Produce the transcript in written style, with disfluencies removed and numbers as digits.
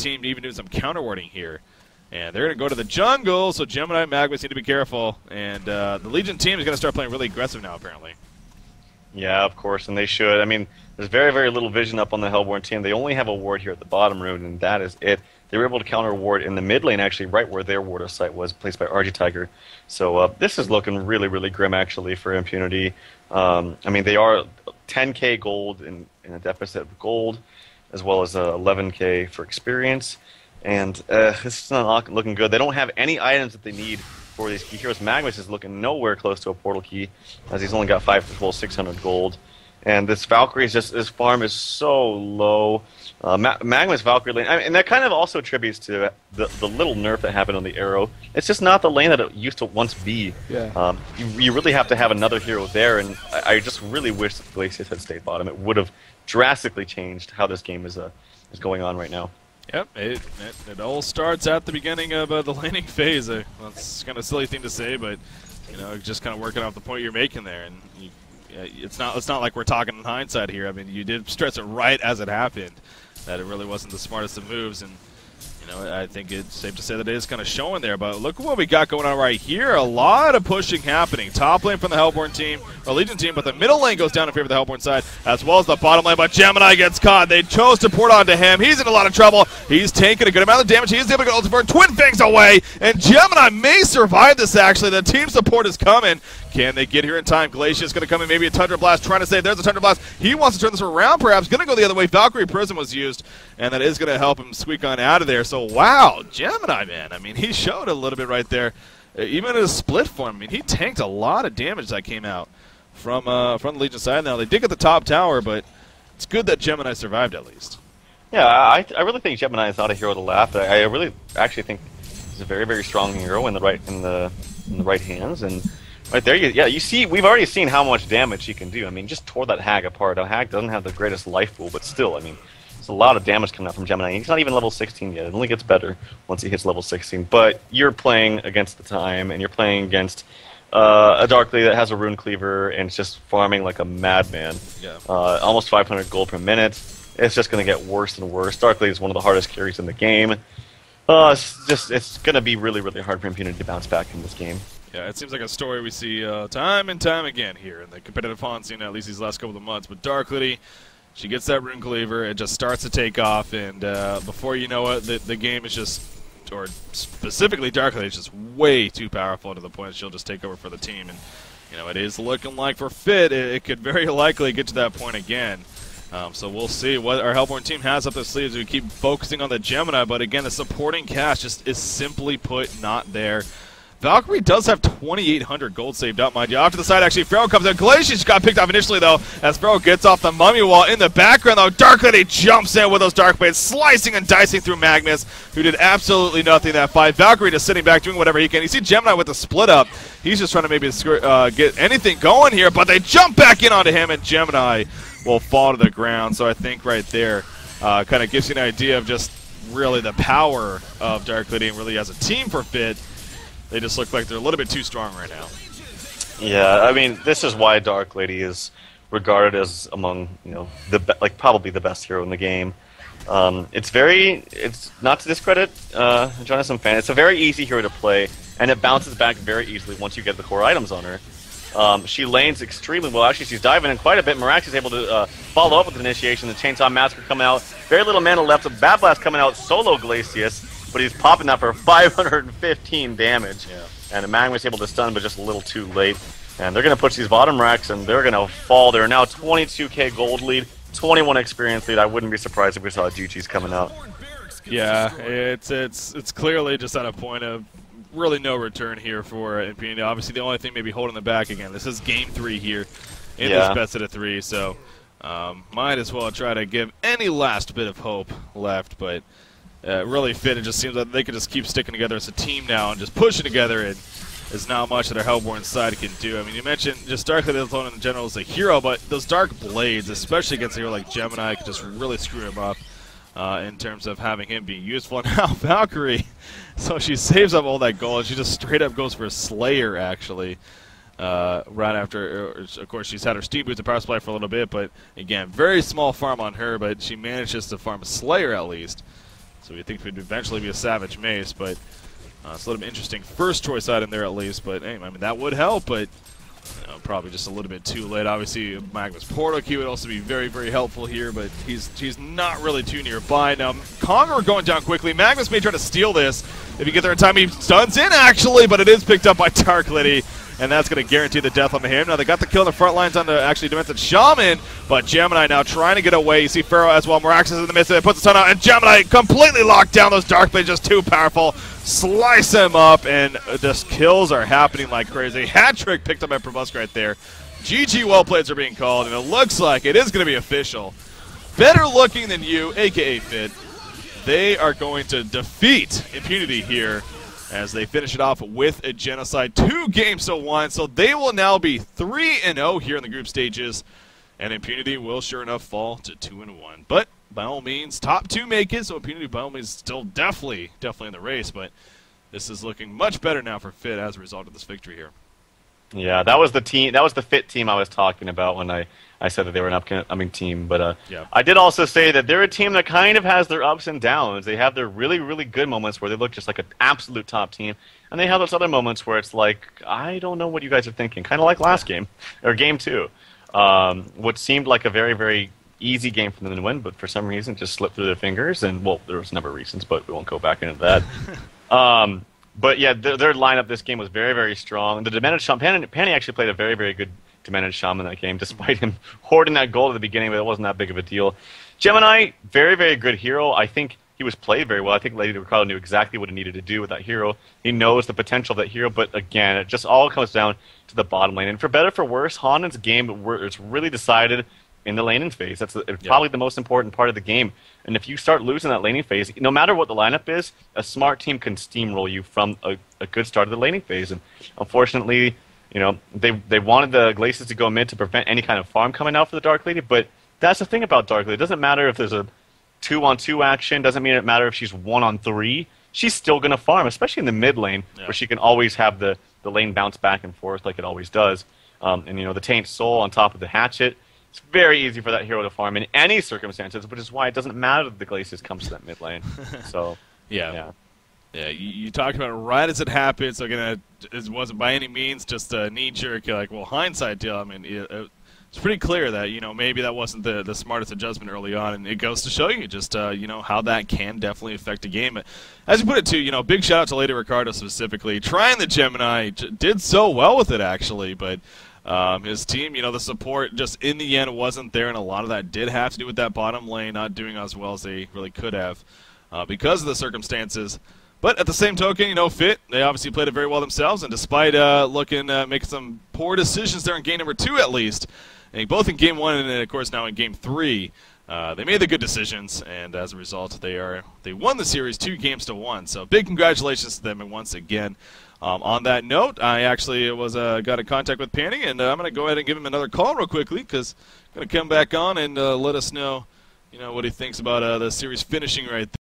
team even doing some counter warding here. And they're going to go to the jungle, so Gemini and Magnus need to be careful. And the Legion team is going to start playing really aggressive now, apparently. Yeah, of course, and they should. I mean, there's very, very little vision up on the Hellborn team. They only have a ward here at the bottom rune, and that is it. They were able to counter a ward in the mid lane, actually, right where their ward of sight was, placed by RG Tiger. So this is looking really, really grim, actually, for Impunity. I mean, they are 10k gold in a deficit of gold, as well as 11k for experience. And this is not looking good. They don't have any items that they need for these key heroes. Magnus is looking nowhere close to a portal key, as he's only got 5 full 600 gold. And this Valkyrie is just, his farm is so low. Magnus Valkyrie lane, and that kind of also attributes to the little nerf that happened on the arrow. It's just not the lane that it used to once be. Yeah. You really have to have another hero there, and I just really wish that Glacius had stayed bottom. It would have drastically changed how this game is going on right now. Yep, it all starts at the beginning of the laning phase. That's kind of a silly thing to say, but you know, just kind of working off the point you're making there, and it's not like we're talking in hindsight here. I mean, you did stress it right as it happened that it really wasn't the smartest of moves, and you know, I think it's safe to say that it is kind of showing there. But look at what we got going on right here. A lot of pushing happening. Top lane from the Hellborn team, or Legion team, but the middle lane goes down in favor of the Hellborn side, as well as the bottom lane. But Gemini gets caught. They chose to port onto him. He's in a lot of trouble. He's taking a good amount of damage. He's able to get ultimate Twin Fangs away, and Gemini may survive this, actually. The team support is coming. Can they get here in time? Glacius going to come in, maybe a Tundra Blast, trying to save. There's a Tundra Blast. He wants to turn this around, perhaps. Going to go the other way. Valkyrie Prism was used, and that is going to help him squeak on out of there. So, wow, Gemini, man. I mean, he showed a little bit right there. Even in his split form, I mean, he tanked a lot of damage that came out from the Legion side. Now, they did get the top tower, but it's good that Gemini survived at least. Yeah, I really think Gemini is not a hero to laugh at. I really actually think he's a very, very strong hero in the right hands, and right there, you see, we've already seen how much damage he can do. I mean, just tore that hag apart. Now, hag doesn't have the greatest life pool, but still, I mean, there's a lot of damage coming out from Gemini. He's not even level 16 yet. It only gets better once he hits level 16. But you're playing against the time, and you're playing against a Dark Lady that has a Rune Cleaver, and it's just farming like a madman. Yeah. Almost 500 gold per minute. It's just going to get worse and worse. Dark Lady is one of the hardest carries in the game. It's going to be really, really hard for Impunity to bounce back in this game. Yeah, it seems like a story we see time and time again here in the competitive HoN scene, at least these last couple of months. But Dark Lady, she gets that Rune Cleaver, it just starts to take off, and before you know it, the game is just, or specifically Dark Lady, is just way too powerful to the point that she'll just take over for the team. And you know, it is looking like for FiT, it could very likely get to that point again. So we'll see what our Hellborn team has up their sleeves. We keep focusing on the Gemini, but again, the supporting cast just is simply put not there. Valkyrie does have 2,800 gold saved up, mind you. Off to the side, actually, Pharaoh comes in. Glacius got picked off initially, though, as Pharaoh gets off the mummy wall. In the background, though, Dark Lady jumps in with those Dark Blades, slicing and dicing through Magnus, who did absolutely nothing in that fight. Valkyrie just sitting back, doing whatever he can. You see Gemini with the split up. He's just trying to maybe get anything going here, but they jump back in onto him, and Gemini will fall to the ground. So I think right there kind of gives you an idea of just really the power of Dark Lady and really as a team for FiT. They just look like they're a little bit too strong right now. Yeah, I mean, this is why Dark Lady is regarded as among, you know, probably the best hero in the game. It's not to discredit Jonathan Fan. It's a very easy hero to play, and it bounces back very easily once you get the core items on her. She lanes extremely well. Actually, she's diving in quite a bit. Mirax is able to follow up with an initiation. The Chainsaw Massacre coming out. Very little mana left. A Bad Blast coming out solo Glacius, but he's popping that for 515 damage. Yeah. And Magnus able to stun, but just a little too late. And they're going to push these bottom racks, and they're going to fall. They're now 22k gold lead, 21 experience lead. I wouldn't be surprised if we saw GG's coming out. Yeah, it's clearly just at a point of really no return here for Impunity. Obviously, the only thing maybe holding them back again. This is game 3 here in this best of 3, so might as well try to give any last bit of hope left. But really FiT, it just seems like they could just keep sticking together as a team now and just pushing together, and there's not much that our Hellborn side can do. I mean, you mentioned just Dark Lady alone in general is a hero, but those Dark Blades, especially against a hero like Gemini, could just really screw him up in terms of having him be useful. And now Valkyrie, so she saves up all that gold. She just straight up goes for a Slayer, actually. Right after, of course, she's had her Steam Boots and Power Supply for a little bit, but again, very small farm on her, but she manages to farm a Slayer at least. So we think it would eventually be a Savage Mace, but it's a little bit interesting first choice item there at least. But hey, I mean, that would help, but probably just a little bit too late. Obviously, Magma's Portal Key would also be very, very helpful here, but he's not really too nearby. Now, Conqueror going down quickly. Magnus may try to steal this. If you get there in time, he stuns in, actually, but it is picked up by Dark Liddy, and that's going to guarantee the death on him. Now, they got the kill in the front lines on the actually Demented Shaman, but Gemini now trying to get away. You see Pharaoh as well. Miraxis in the midst of it, puts the stun out, and Gemini completely locked down. Those Dark Blades just too powerful. Slice him up, and just kills are happening like crazy. Hat trick picked up by Probusk right there. GG well plays are being called, and it looks like it is going to be official. Better looking than you, a.k.a. FiT. They are going to defeat Impunity here as they finish it off with a Genocide. 2 games to 1, so they will now be 3-0 here in the group stages, and Impunity will sure enough fall to 2-1. But by all means, top 2 make it, so Impunity by all means still definitely in the race, but this is looking much better now for FiT as a result of this victory here. Yeah, that was the team. That was the FiT team I was talking about when I said that they were an upcoming team. But yeah. I did also say that they're a team that kind of has their ups and downs. They have their really, really good moments where they look just like an absolute top team, and they have those other moments where it's like, I don't know what you guys are thinking. Kind of like last game, or game 2. What seemed like a very, very easy game for them to win, but for some reason just slipped through their fingers. And, well, there was a number of reasons, but we won't go back into that. But yeah, their lineup this game was very, very strong. The Demented Shaman, Panny actually played a very, very good Demented Shaman in that game, despite him hoarding that gold at the beginning, but it wasn't that big of a deal. Gemini, very, very good hero. I think he was played very well. I think Lady Ricardo knew exactly what he needed to do with that hero. He knows the potential of that hero, but again, it just all comes down to the bottom lane. And for better or for worse, Honen's game, it's really decided in the laning phase. That's probably the most important part of the game. And if you start losing that laning phase, no matter what the lineup is, a smart team can steamroll you from a good start of the laning phase. And unfortunately, you know, they wanted the Glaciers to go mid to prevent any kind of farm coming out for the Dark Lady, but that's the thing about Dark Lady. It doesn't matter if there's a 2-on-2 action, doesn't mean it matter if she's 1-on-3. She's still going to farm, especially in the mid lane, where she can always have the lane bounce back and forth like it always does. And, you know, the Taint Soul on top of the Hatchet, it's very easy for that hero to farm in any circumstances, which is why it doesn't matter that the Glaciers comes to that mid lane. So, yeah, you talked about it right as it happened, so again, it wasn't by any means just a knee-jerk, like, well, hindsight deal. I mean, it's pretty clear that, you know, maybe that wasn't the smartest adjustment early on, and it goes to show you just, you know, how that can definitely affect a game. As you put it, too, you know, big shout-out to Lady Ricardo specifically. Trying the Gemini, did so well with it, actually, but his team, you know, the support just in the end wasn't there, and a lot of that did have to do with that bottom lane not doing as well as they really could have because of the circumstances. But at the same token, you know, FiT, they obviously played it very well themselves, and despite making some poor decisions there in game number 2 at least, and both in game 1 and then, of course, now in game 3, they made the good decisions, and as a result, they won the series 2 games to 1. So big congratulations to them, and once again, on that note, I actually got in contact with Panny, and I'm going to go ahead and give him another call real quickly because I'm going to come back on and let us know, you know, what he thinks about the series finishing right there.